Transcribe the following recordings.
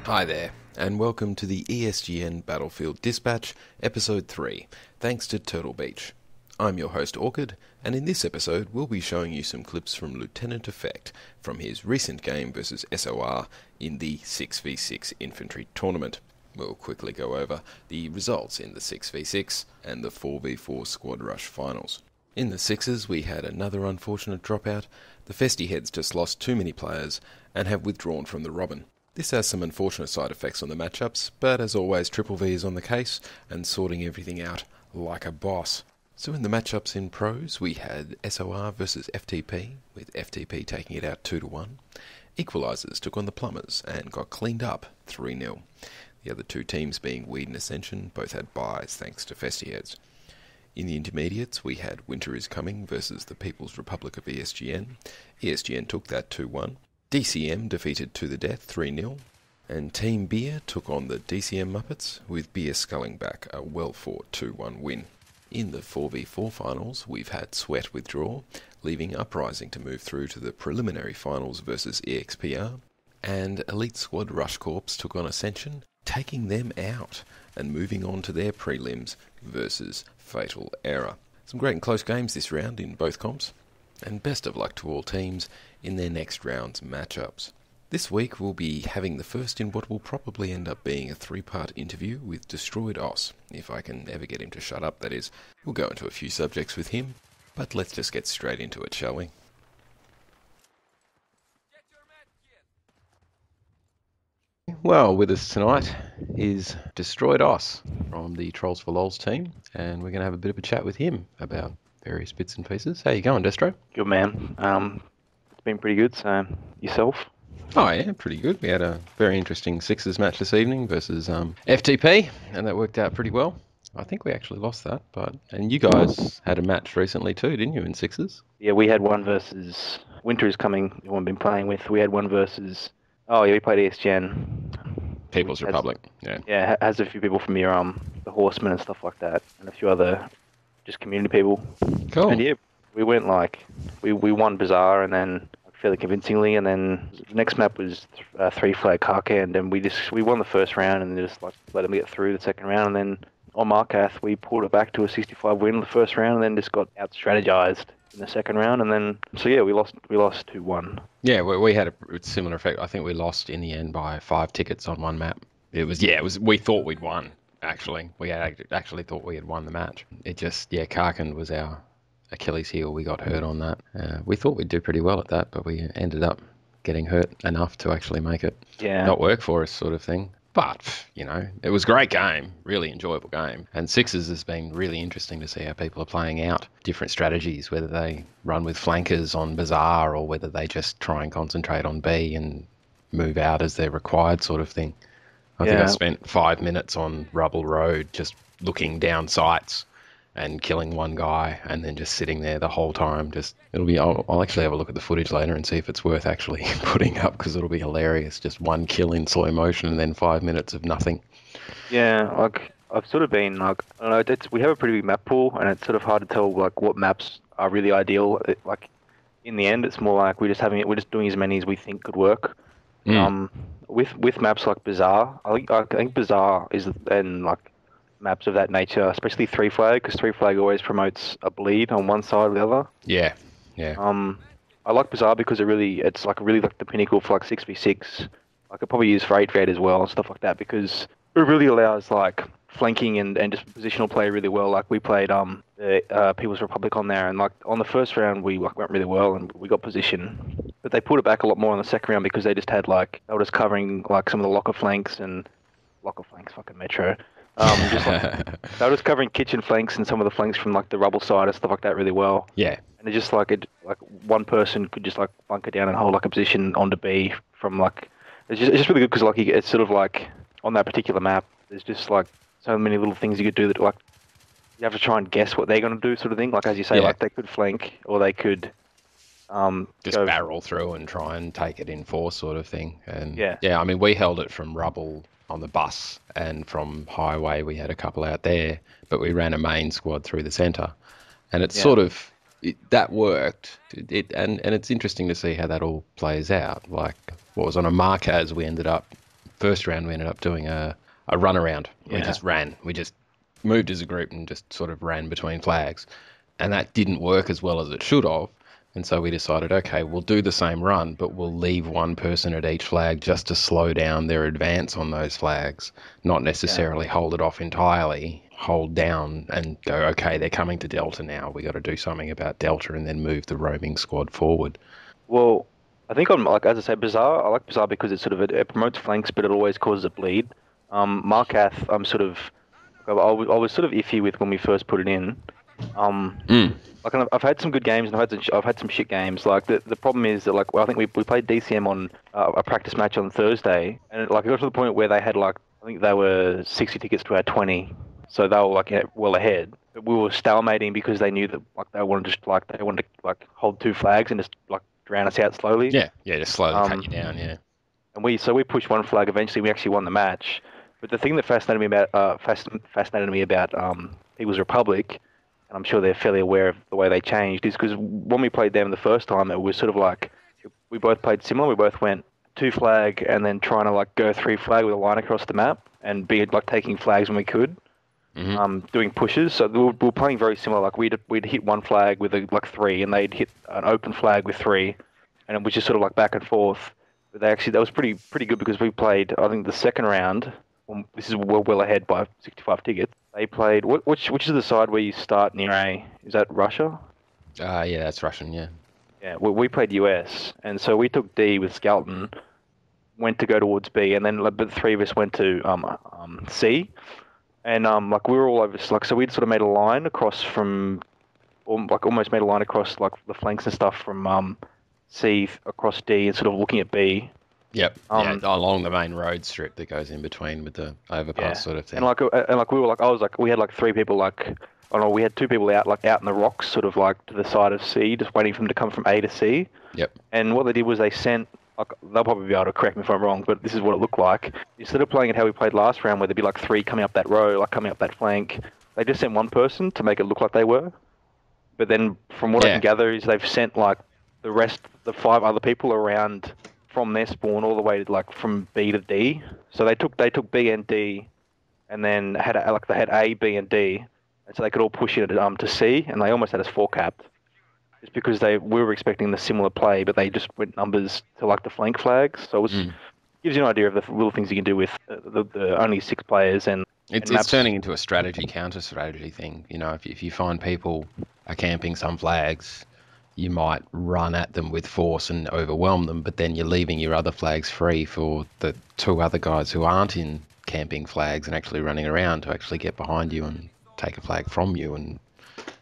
Hi there, and welcome to the ESGN Battlefield Dispatch, Episode 3, thanks to Turtle Beach. I'm your host Orchid, and in this episode we'll be showing you some clips from Lieutenant Effect from his recent game versus SOR in the 6v6 Infantry Tournament. We'll quickly go over the results in the 6v6 and the 4v4 Squad Rush Finals. In the sixes we had another unfortunate dropout. The Festy Heads just lost too many players and have withdrawn from the Robin. This has some unfortunate side effects on the matchups, but as always Triple V is on the case and sorting everything out like a boss. So in the matchups in pros we had SOR versus FTP, with FTP taking it out 2-1. Equalizers took on the Plumbers and got cleaned up 3-0. The other two teams being Weed and Ascension both had byes thanks to Festy Heads. In the intermediates we had Winter is Coming versus the People's Republic of ESGN. ESGN took that 2-1. DCM defeated To The Death 3-0, and Team Beer took on the DCM Muppets, with Beer sculling back a well-fought 2-1 win. In the 4v4 finals, we've had Sweat withdraw, leaving Uprising to move through to the preliminary finals versus EXPR, and Elite Squad Rush Corps took on Ascension, taking them out and moving on to their prelims versus Fatal Error. Some great and close games this round in both comps, and best of luck to all teams in their next round's matchups. This week we'll be having the first in what will probably end up being a 3-part interview with Destroyed Aus, if I can ever get him to shut up, that is. We'll go into a few subjects with him, but let's just get straight into it, shall we? Well, with us tonight is Destroyed Aus from the Trolls for Lols team, and we're going to have a bit of a chat with him about various bits and pieces. How you going, Destro? Good, man. It's been pretty good, so yourself? Oh yeah, pretty good. We had a very interesting Sixers match this evening versus FTP, and that worked out pretty well. I think we actually lost that, and you guys had a match recently too, didn't you, in Sixers? Yeah, we had one versus Winter is Coming, who I've been playing with. We had one versus... Oh, yeah, we played ESGN. People's Republic, yeah. Yeah, has a few people from your, the Horsemen and stuff like that, and a few other just community people. Cool. And yeah, we went we won Bazaar, and then fairly convincingly, and then the next map was 3-flag Karkand, and we won the first round and then just let them get through the second round, and then on Markath we pulled it back to a 65 win in the first round, and then just got out strategized in the second round, and then so yeah, we lost 2-1. Yeah, we had a similar effect. I think we lost in the end by 5 tickets on one map. It was we thought we'd won. Actually, we actually thought we had won the match. It just Karkand was our Achilles heel. We got hurt on that. We thought we'd do pretty well at that, but we ended up getting hurt enough to actually make it not work for us, sort of thing. But, it was a great game, really enjoyable game. And Sixers has been really interesting to see how people are playing out different strategies, whether they run with flankers on Bazaar or whether they just try and concentrate on B and move out as they're required, sort of thing. I think I spent 5 minutes on Rubble Road just looking down sights and killing one guy and then just sitting there the whole time. I'll actually have a look at the footage later and see if it's worth actually putting up, because it'll be hilarious. Just one kill in slow motion and then 5 minutes of nothing. Yeah, I've sort of been I don't know, we have a pretty big map pool, and it's sort of hard to tell what maps are really ideal. In the end, it's more like we're just doing as many as we think could work. With maps like Bazaar, I think Bazaar is, and maps of that nature, especially 3-flag, because 3-flag always promotes a bleed on one side or the other. Yeah. I like Bazaar because it's really the pinnacle for 6v6. I could probably use for 8v8 as well and stuff like that, because it really allows flanking and just positional play really well. We played the People's Republic on there, and on the first round we went really well and we got position, but they pulled it back a lot more on the second round because they just had they were just covering some of the locker flanks, fucking Metro. They were just covering kitchen flanks and some of the flanks from the rubble side and stuff like that really well. Yeah. And it's just one person could just bunker down and hold a position onto B from it's just really good because it's sort of on that particular map there's just so many little things you could do that you have to try and guess what they're going to do, sort of thing. As you say, they could flank or they could just barrel through and try and take it in force, sort of thing. And I mean, we held it from rubble on the bus, and from highway we had a couple out there, but we ran a main squad through the centre, and it's sort of that worked. And it's interesting to see how that all plays out. What was on a Marquez, we ended up first round we ended up doing a run around. We Yeah. just ran. We just moved as a group and just sort of ran between flags. And that didn't work as well as it should have. And so we decided, okay, we'll do the same run, but we'll leave one person at each flag just to slow down their advance on those flags, not necessarily hold it off entirely, hold down and go, okay, they're coming to Delta now. We got to do something about Delta and then move the roaming squad forward. Well, I think I'm like, as I say, Bizarre. I like Bizarre because it promotes flanks, but it always causes a bleed. Markath, I was sort of iffy with when we first put it in. Like I've had some good games and I've had some shit games. Like the problem is that like I think we played DCM on a practice match on Thursday, and it got to the point where they had like I think they were 60 tickets to our 20, so they were like well ahead. But we were stalemating because they knew that like they wanted to hold two flags and just like drown us out slowly. Yeah, just slowly cut you down. Yeah, and we pushed one flag. Eventually, we actually won the match. But the thing that fascinated me about People's Republic, and I'm sure they're fairly aware of the way they changed, is because when we played them the first time, it was sort of like we both played similar. We both went two flag and then trying to like go three flag with a line across the map and be like taking flags when we could, doing pushes. So we were playing very similar. Like we'd hit one flag with like three, and they'd hit an open flag with three, and it was just sort of like back and forth. But that was pretty good because we played. I think the second round. This is well ahead by 65 tickets. They played. Which is the side where you start near A? Is that Russia? Yeah, that's Russian. Yeah. Yeah, we played US, and so we took D with Skelton, went to go towards B, and then the three of us went to C, and like we were all over. Like so, we'd sort of made a line across from, almost made a line across like the flanks and stuff from C across D, and sort of looking at B. Yep. Along the main road strip that goes in between with the overpass sort of thing. And we were like, we had like three people like, oh no, we had two people out in the rocks, sort of like to the side of C, just waiting for them to come from A to C. Yep. And what they did was they sent, like, they'll probably be able to correct me if I'm wrong, but this is what it looked like. Instead of playing it how we played last round, where there'd be like three coming up that row, like coming up that flank, they just sent one person to make it look like they were. But then, from what I can gather, is they've sent like the five other people around from their spawn all the way to like from B to D. So they took B and D, and then they had A, B, and D, and so they could all push it to C, and they almost had us four capped. Just because we were expecting the similar play, but they just went numbers to like the flank flags. So it gives you an idea of the little things you can do with the only 6 players and. It's turning into a counter strategy thing. You know, if you find people are camping some flags, you might run at them with force and overwhelm them, but then you're leaving your other flags free for the 2 other guys who aren't in camping flags and actually running around to actually get behind you and take a flag from you and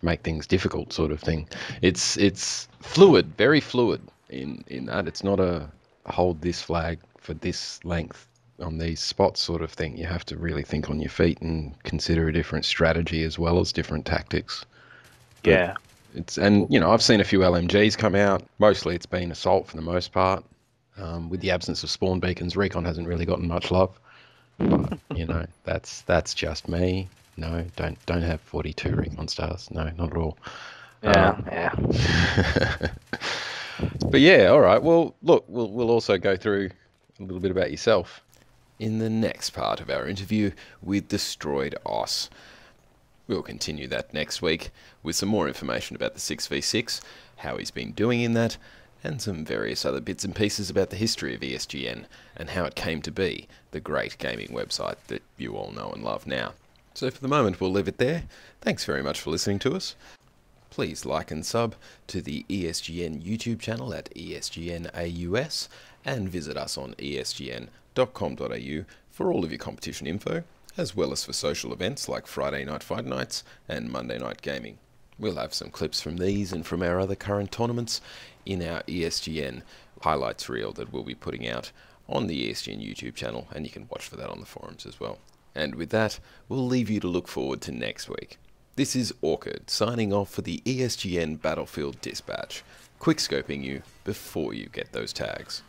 make things difficult, sort of thing. It's fluid, very fluid in that. It's not a hold this flag for this length on these spots sort of thing. You have to really think on your feet and consider a different strategy as well as different tactics. But I've seen a few LMGs come out. Mostly it's been assault for the most part. With the absence of spawn beacons, recon hasn't really gotten much love. But that's just me. No, don't have 42 recon stars. No, not at all. Yeah. But yeah, all right. Well, look, we'll also go through a little bit about yourself in the next part of our interview with Destroyed Aus. We'll continue that next week with some more information about the 6v6, how he's been doing in that, and some various other bits and pieces about the history of ESGN and how it came to be the great gaming website that you all know and love now. So for the moment, we'll leave it there. Thanks very much for listening to us. Please like and sub to the ESGN YouTube channel at ESGN-AUS and visit us on esgn.com.au for all of your competition info, as well as for social events like Friday Night Fight Nights and Monday Night Gaming. We'll have some clips from these and from our other current tournaments in our ESGN highlights reel that we'll be putting out on the ESGN YouTube channel, and you can watch for that on the forums as well. And with that, we'll leave you to look forward to next week. This is Orchid, signing off for the ESGN Battlefield Dispatch, quickscoping you before you get those tags.